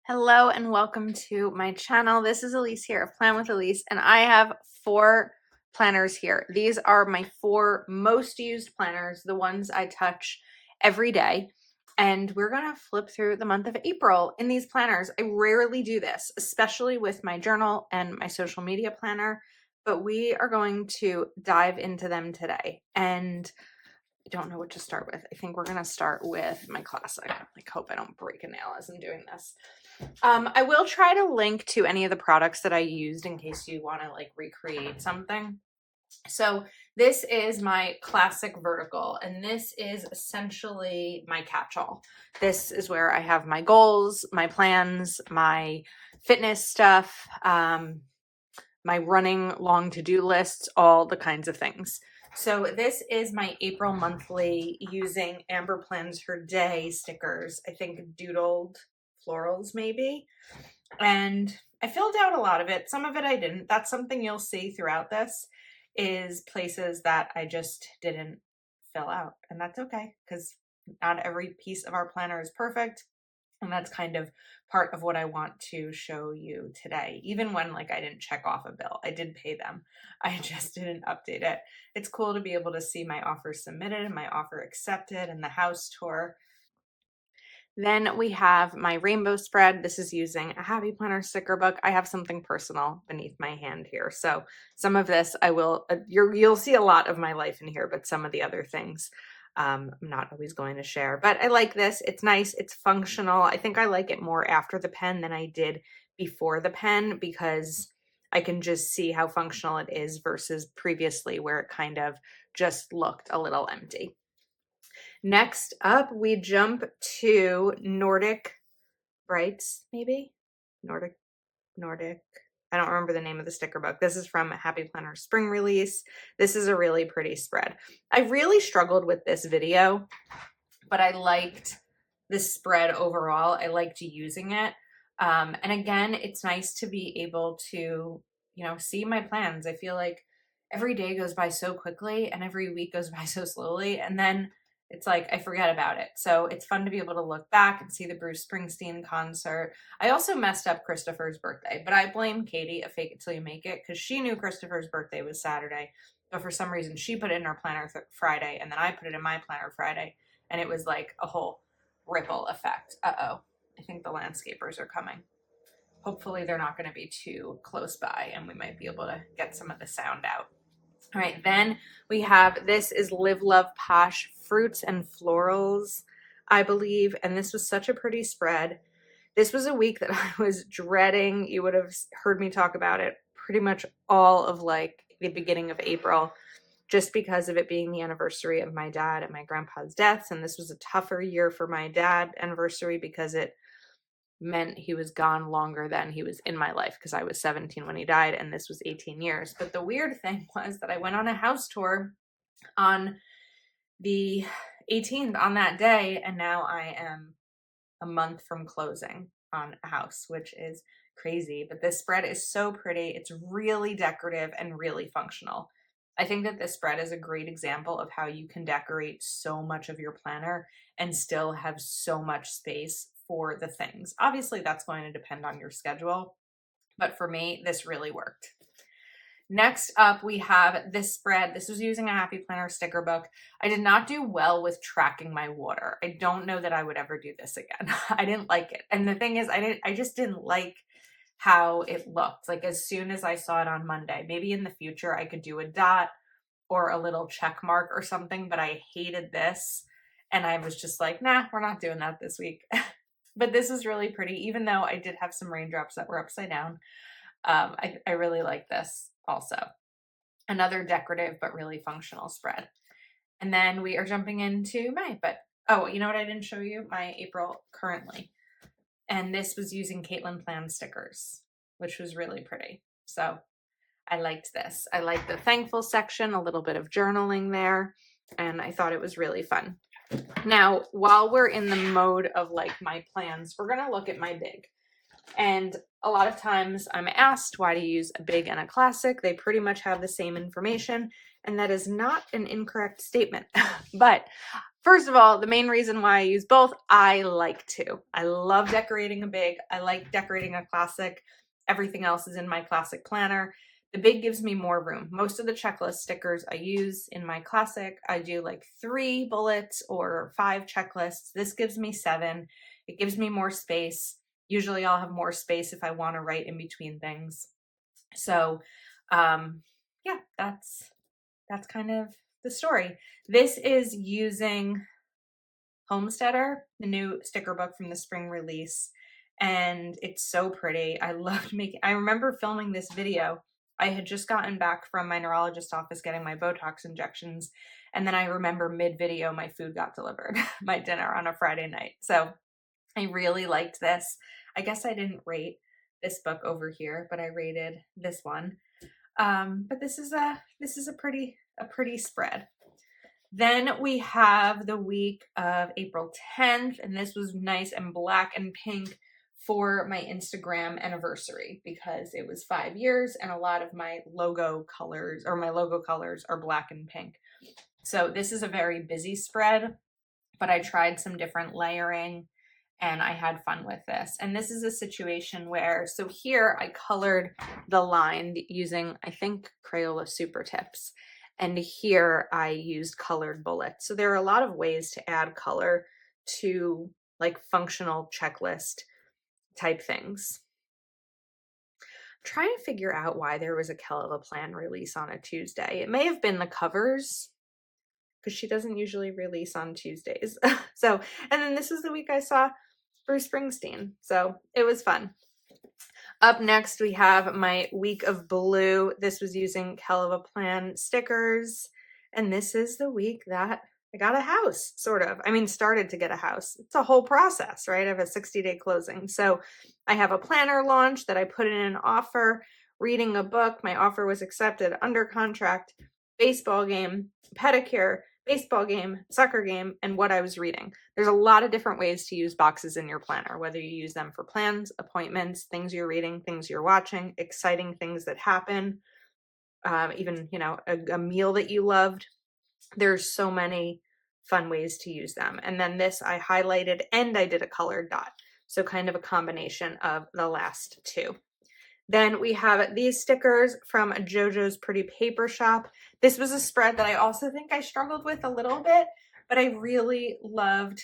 Hello and welcome to my channel. This is Elise here of Plan with Elise, and I have 4 planners here. These are my 4 most used planners, the ones I touch every day. And we're gonna flip through the month of April in these planners. I rarely do this, especially with my journal and my social media planner, but we are going to dive into them today. And I don't know what to start with. I think we're gonna start with my classic. I hope I don't break a nail as I'm doing this. I will try to link to any of the products that I used in case you want to recreate something. So this is my classic vertical, and this is essentially my catch-all. This is where I have my goals, my plans, my fitness stuff, my running long to-do lists, all the kinds of things. So this is my April monthly using Amber Plans Her Day stickers. I think doodled florals maybe. And I filled out a lot of it. Some of it I didn't. That's something you'll see throughout this, is places that I just didn't fill out. And that's okay, because not every piece of our planner is perfect. And that's kind of part of what I want to show you today. Even when I didn't check off a bill, I did pay them. I just didn't update it. It's cool to be able to see my offer submitted and my offer accepted and the house tour. Then we have my rainbow spread. This is using a Happy Planner sticker book. I have something personal beneath my hand here. So some of this I will, you'll see a lot of my life in here, but some of the other things I'm not always going to share. But I like this. It's nice. It's functional. I think I like it more after the pen than I did before the pen, because I can just see how functional it is versus previously where it kind of just looked a little empty. Next up, we jump to Nordic Brights, maybe? Nordic. I don't remember the name of the sticker book. This is from Happy Planner Spring Release. This is a really pretty spread. I really struggled with this video, but I liked this spread overall. I liked using it. And again, it's nice to be able to, see my plans. I feel like every day goes by so quickly and every week goes by so slowly. And then it's I forget about it. So it's fun to be able to look back and see the Bruce Springsteen concert. I also messed up Christopher's birthday, but I blame Katie of Fake It Till You Make It, because she knew Christopher's birthday was Saturday, but for some reason she put it in her planner Friday, and then I put it in my planner Friday, and it was like a whole ripple effect. Uh-oh, I think the landscapers are coming. Hopefully they're not going to be too close by and we might be able to get some of the sound out. All right, then we have, this is Live Love Posh Fruits and Florals, I believe, and this was such a pretty spread. This was a week that I was dreading. You would have heard me talk about it pretty much all of the beginning of April, just because of it being the anniversary of my dad and my grandpa's deaths, and this was a tougher year for my dad anniversary because it meant he was gone longer than he was in my life, because I was 17 when he died and this was 18 years. But the weird thing was that I went on a house tour on the 18th on that day, and now I am a month from closing on a house, which is crazy. But this spread is so pretty. It's really decorative and really functional. I think that this spread is a great example of how you can decorate so much of your planner and still have so much space for the things. Obviously, that's going to depend on your schedule, but for me, this really worked. Next up, we have this spread. This was using a Happy Planner sticker book. I did not do well with tracking my water. I don't know that I would ever do this again. I didn't like it. And the thing is, I just didn't like how it looked. As soon as I saw it on Monday, maybe in the future I could do a dot or a little check mark or something, but I hated this. And I was just like, nah, we're not doing that this week. But this is really pretty, even though I did have some raindrops that were upside down. I really like this also. Another decorative but really functional spread. And then we are jumping into May. But, oh, you know what I didn't show you? My April currently. And this was using Caitlin Plan stickers, which was really pretty. So I liked this. I liked the thankful section, a little bit of journaling there, and I thought it was really fun. Now, while we're in the mode of my plans, we're going to look at my big. And a lot of times I'm asked why to use a big and a classic. They pretty much have the same information, and that is not an incorrect statement. But First of all, the main reason why I use both, I like to. I love decorating a big. I like decorating a classic. Everything else is in my classic planner. The big gives me more room. Most of the checklist stickers I use in my classic, I do like 3 bullets or 5 checklists. This gives me 7. It gives me more space. Usually I'll have more space if I want to write in between things. So yeah, that's kind of the story. This is using Homesteader, the new sticker book from the spring release, and it's so pretty. I loved making, I remember filming this video. I had just gotten back from my neurologist office getting my Botox injections, and then I remember mid-video my food got delivered, my dinner on a Friday night. So I really liked this. I guess I didn't rate this book over here, but I rated this one. But this is a pretty spread. Then we have the week of April 10th, and this was nice and black and pink for my Instagram anniversary because it was 5 years and a lot of my logo colors are black and pink. So this is a very busy spread, but I tried some different layering and I had fun with this. And this is a situation where, so here I colored the line using, I think, Crayola Super Tips. And here I used colored bullets. So there are a lot of ways to add color to like functional checklist type things. I'm trying to figure out why there was a Kelva Plan release on a Tuesday. It may have been the covers because she doesn't usually release on Tuesdays. So, and then this is the week I saw Bruce Springsteen. So it was fun. Up next, we have my week of blue. This was using Kelva Plan stickers. And this is the week that I got a house, sort of. I mean, started to get a house. It's a whole process, right? I have a 60-day closing. So I have a planner launch that I put in an offer, reading a book. My offer was accepted, under contract, baseball game, pedicure, baseball game, soccer game, and what I was reading. There's a lot of different ways to use boxes in your planner, whether you use them for plans, appointments, things you're reading, things you're watching, exciting things that happen, even, you know, a meal that you loved. There's so many fun ways to use them. And then this I highlighted and I did a colored dot. So kind of a combination of the last two. Then we have these stickers from JoJo's Pretty Paper Shop. This was a spread that I also think I struggled with a little bit, but I really loved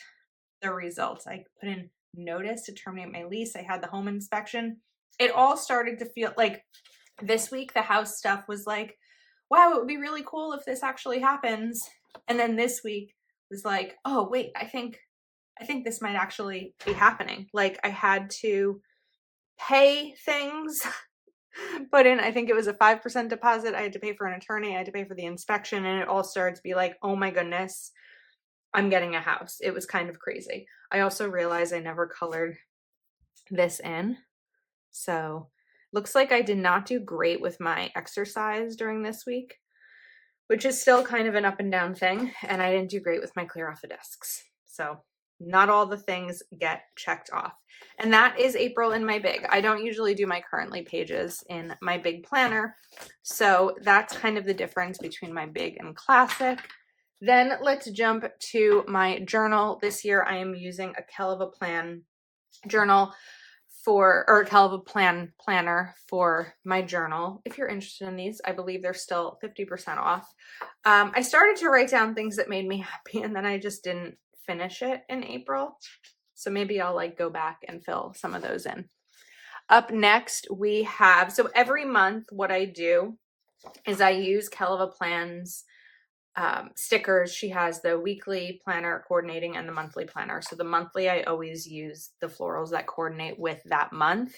the results. I put in notice to terminate my lease. I had the home inspection. It all started to feel like this week, the house stuff was like, wow, it would be really cool if this actually happens. And then this week was like, oh, wait, I think this might actually be happening. Like I had to pay things, put in, I think it was a 5% deposit. I had to pay for an attorney. I had to pay for the inspection, and it all started to be like, oh my goodness, I'm getting a house. It was kind of crazy. I also realized I never colored this in. So looks like I did not do great with my exercise during this week, which is still kind of an up and down thing. And I didn't do great with my clear off the desks. So not all the things get checked off. And that is April in my big. I don't usually do my currently pages in my big planner. So that's kind of the difference between my big and classic. Then let's jump to my journal. This year I am using a Kelva Plan journal or Kelva Plan planner for my journal. If you're interested in these, I believe they're still 50% off. I started to write down things that made me happy, and then I just didn't finish it in April. So maybe I'll like go back and fill some of those in. Up next, we have, so every month what I do is I use Kelva Plan's stickers. She has the weekly planner coordinating and the monthly planner. So the monthly, I always use the florals that coordinate with that month.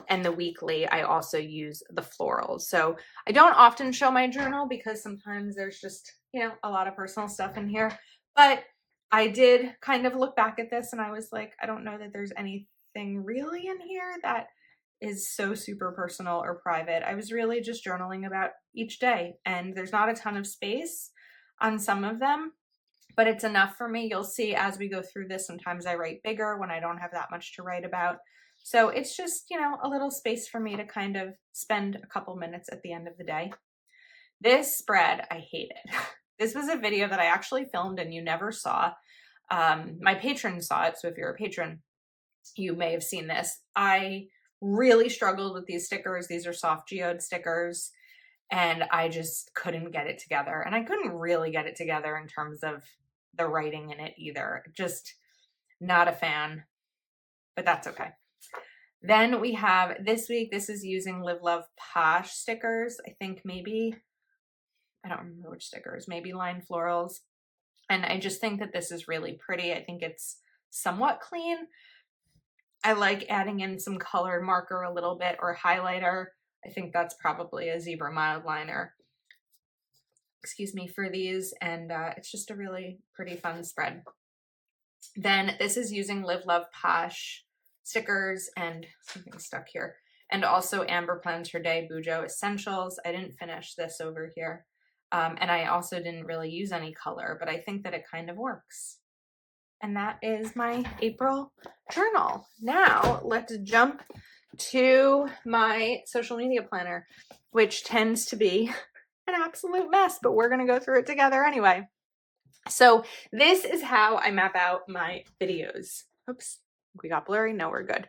And the weekly, I also use the florals. So I don't often show my journal because sometimes there's just, you know, a lot of personal stuff in here. But I did kind of look back at this and I was like, I don't know that there's anything really in here that is so super personal or private. I was really just journaling about each day, and there's not a ton of space on some of them, but it's enough for me. You'll see as we go through this, sometimes I write bigger when I don't have that much to write about. So it's just, you know, a little space for me to kind of spend a couple minutes at the end of the day. This spread, I hated. This was a video that I actually filmed and you never saw. My patrons saw it, so if you're a patron, you may have seen this. I really struggled with these stickers. These are soft geode stickers, and I just couldn't get it together. And I couldn't really get it together in terms of the writing in it either. Just not a fan, but that's okay. Then we have this week, this is using Live Love Posh stickers. I think maybe, I don't remember which stickers, maybe Line Florals. And I just think that this is really pretty. I think it's somewhat clean. I like adding in some colored marker a little bit or highlighter. I think that's probably a zebra mild liner, excuse me, for these. And it's just a really pretty fun spread. Then this is using Live Love Posh stickers and something stuck here. And also Amber Plans Her Day Bujo Essentials. I didn't finish this over here. And I also didn't really use any color, but I think that it kind of works. And that is my April journal. Now let's jump to my social media planner, which tends to be an absolute mess, but we're going to go through it together anyway. So this is how I map out my videos. Oops, we got blurry. No, we're good.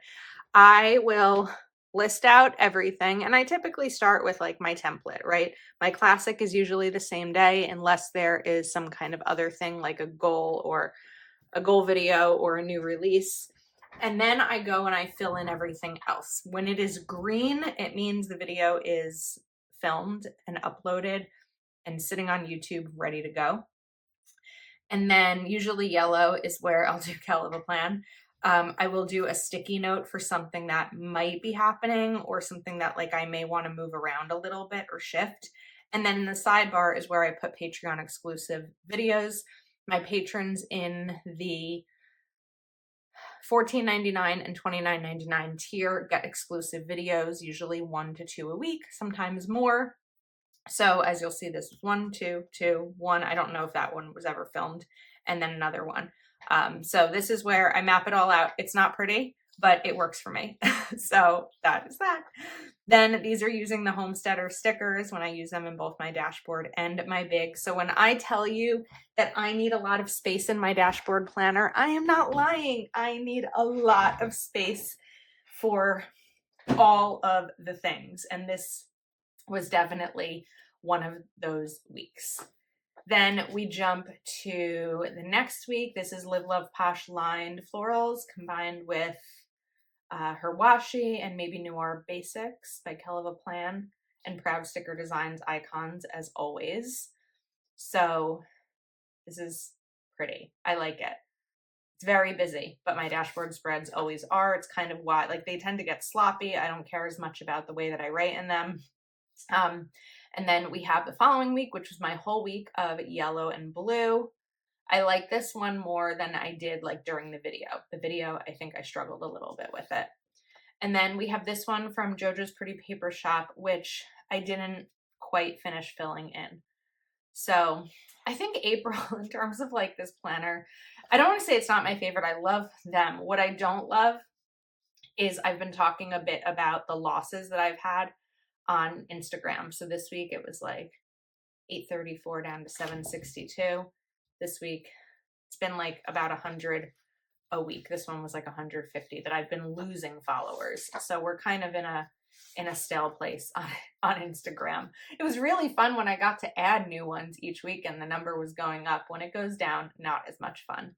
I will list out everything, and I typically start with like my template, right? My classic is usually the same day unless there is some kind of other thing like a goal or a goal video or a new release. And then I go and I fill in everything else. When it is green, it means the video is filmed and uploaded and sitting on YouTube ready to go. And then usually yellow is where I'll do Hell of a Plan. I will do a sticky note for something that might be happening or something that like I may want to move around a little bit or shift. And then in the sidebar is where I put Patreon exclusive videos. My patrons in the $14.99 and $29.99 tier get exclusive videos, usually 1 to 2 a week, sometimes more. So as you'll see, this was 1, 2, 2, 1. I don't know if that one was ever filmed, and then another one. So this is where I map it all out. It's not pretty, but it works for me. So that is that. Then these are using the Homesteader stickers when I use them in both my dashboard and my big. So when I tell you that I need a lot of space in my dashboard planner, I am not lying. I need a lot of space for all of the things. And this was definitely one of those weeks. Then we jump to the next week. This is Live Love Posh lined florals combined with her washi and maybe Noir Basics by Hell of a Plan and Proud Sticker Designs icons as always. So this is pretty. I like it. It's very busy, but my dashboard spreads always are. It's kind of why, like, they tend to get sloppy. I don't care as much about the way that I write in them. And then we have the following week, which was my whole week of yellow and blue. I like this one more than I did like during the video. The video, I think I struggled a little bit with it. And then we have this one from JoJo's Pretty Paper Shop, which I didn't quite finish filling in. So I think April, in terms of like this planner, I don't want to say it's not my favorite. I love them. What I don't love is I've been talking a bit about the losses that I've had on Instagram. So this week it was like 834 down to 762. This week it's been like about 100 a week. This one was like 150 that I've been losing followers. So we're kind of in a stale place on Instagram. It was really fun when I got to add new ones each week and the number was going up. When it goes down, not as much fun.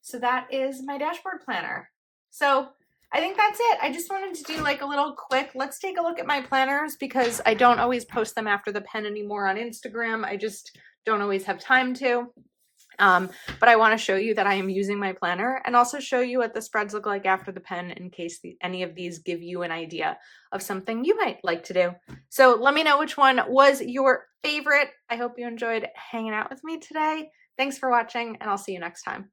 So that is my dashboard planner. So I think that's it. I just wanted to do like a little quick, let's take a look at my planners because I don't always post them after the pen anymore on Instagram. I just don't always have time to. But I want to show you that I am using my planner and also show you what the spreads look like after the pen in case any of these give you an idea of something you might like to do. So let me know which one was your favorite. I hope you enjoyed hanging out with me today. Thanks for watching and I'll see you next time.